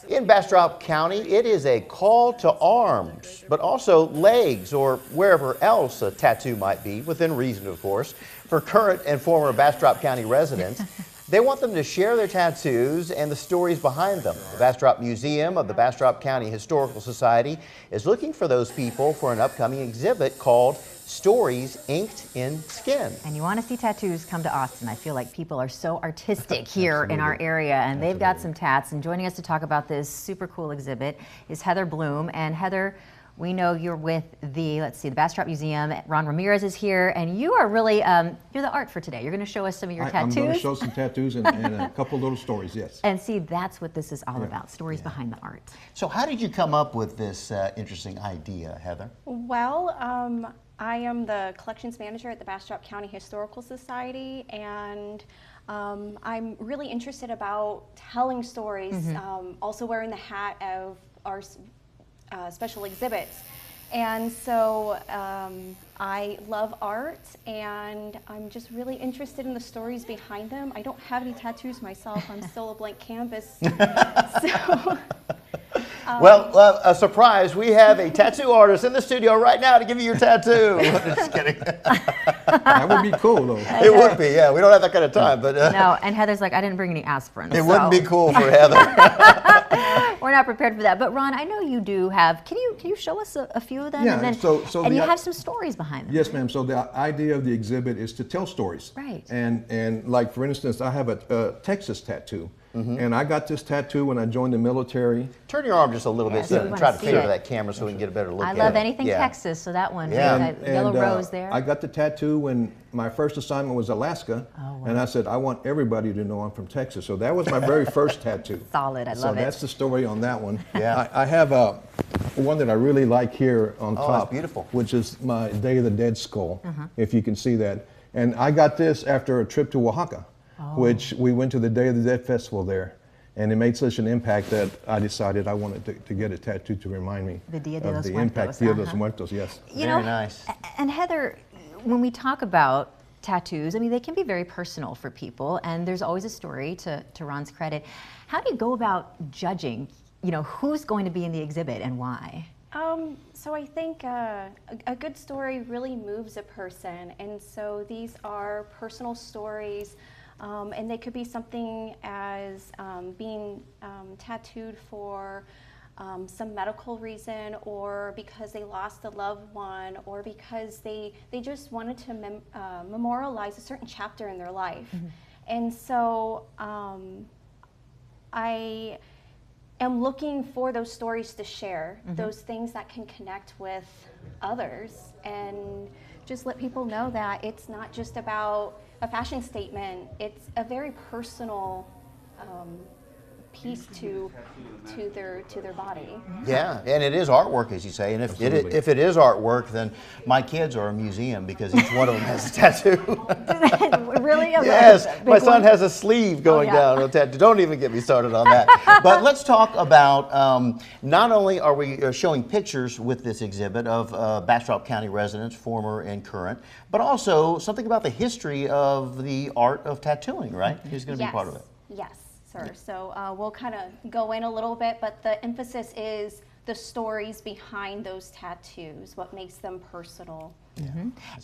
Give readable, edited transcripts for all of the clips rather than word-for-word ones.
In Bastrop County, it is a call to arms, but also legs or wherever else a tattoo might be, within reason, of course, for current and former Bastrop County residents. They want them to share their tattoos and the stories behind them. The Bastrop Museum of the Bastrop County Historical Society is looking for those people for an upcoming exhibit called Stories Inked in Skin. And you want to see tattoos, come to Austin. I feel like people are so artistic here in our area, and they've got some tats. And joining us to talk about this super cool exhibit is Heather Bloom. And Heather, we know you're with the, the Bastrop Museum. Ron Ramirez is here, and you are really, you're the art for today. You're going to show us some of your tattoos. I'm going to show some tattoos and a couple little stories, yes. And see, that's what this is all about, stories behind the art. So how did you come up with this interesting idea, Heather? Well, I am the collections manager at the Bastrop County Historical Society, and I'm really interested about telling stories, also wearing the hat of our special exhibits. And so I love art, and I'm just really interested in the stories behind them. I don't have any tattoos myself. I'm still a blank canvas. Well, a surprise, we have a tattoo artist in the studio right now to give you your tattoo. Just kidding. That would be cool, though. It would be, yeah. We don't have that kind of time. But no, and Heather's like, I didn't bring any aspirin. It wouldn't be cool for Heather. We're not prepared for that. But Ron, I know you do have, can you show us a few of them? Yeah, and then, so you have some stories behind them. Yes, ma'am. So the idea of the exhibit is to tell stories. Right. And like, for instance, I have a Texas tattoo. And I got this tattoo when I joined the military. Turn your arm just a little bit so you can try to favor that camera so we can get a better look at it. I love anything Texas, so that one, that yellow rose there. I got the tattoo when my first assignment was Alaska, and I said, I want everybody to know I'm from Texas. So that was my very first tattoo. Solid, I love it. So that's the story on that one. Yeah. I have one that I really like here on top, that's beautiful. Which is my Day of the Dead skull, if you can see that. And I got this after a trip to Oaxaca. Which we went to the Day of the Dead festival there, and it made such an impact that I decided I wanted to get a tattoo to remind me the Dia de of los the Muertos, impact. Dia de los Muertos, yes. Very nice. And Heather, when we talk about tattoos, I mean, they can be very personal for people, and there's always a story, to Ron's credit. How do you go about judging, who's going to be in the exhibit and why? So I think a good story really moves a person, and so these are personal stories. And they could be something as being tattooed for some medical reason, or because they lost a loved one, or because they just wanted to memorialize a certain chapter in their life. And so I am looking for those stories to share, those things that can connect with others, and just let people know that it's not just about a fashion statement. It's a very personal piece to their body. Yeah, and it is artwork, as you say. And if it is artwork, then my kids are a museum because each one of them has a tattoo. Really? Yes, my son has a sleeve going down on a tattoo. Don't even get me started on that. But let's talk about, not only are we showing pictures with this exhibit of Bastrop County residents, former and current, but also something about the history of the art of tattooing, right? He's going to be part of it. Yes, sir. So we'll kind of go in a little bit, but the emphasis is the stories behind those tattoos, what makes them personal.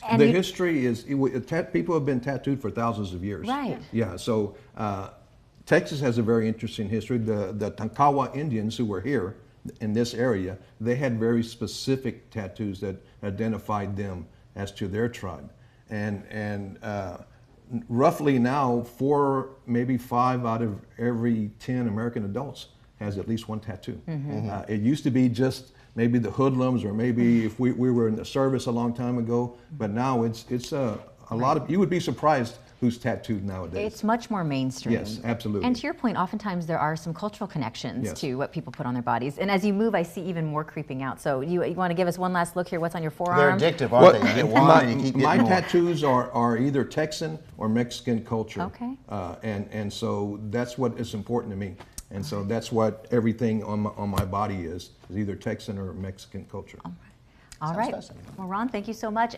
And the history is, people have been tattooed for thousands of years. Right. Yeah, so Texas has a very interesting history. The Tankawa Indians who were here in this area, they had very specific tattoos that identified them as to their tribe. And roughly now, 4, maybe 5 out of every 10 American adults has at least one tattoo. It used to be just maybe the hoodlums, or maybe if we were in the service a long time ago, but now it's a lot of, you would be surprised who's tattooed nowadays. It's much more mainstream. Yes, absolutely. And to your point, oftentimes there are some cultural connections to what people put on their bodies. And as you move, I see even more creeping out. So you want to give us one last look here? What's on your forearm? They're addictive, aren't they? You get one and you keep getting my more. tattoos are either Texan or Mexican culture. Okay. And so that's what is important to me. And so that's what everything on my body is either Texan or Mexican culture. All right. Well, Ron, thank you so much.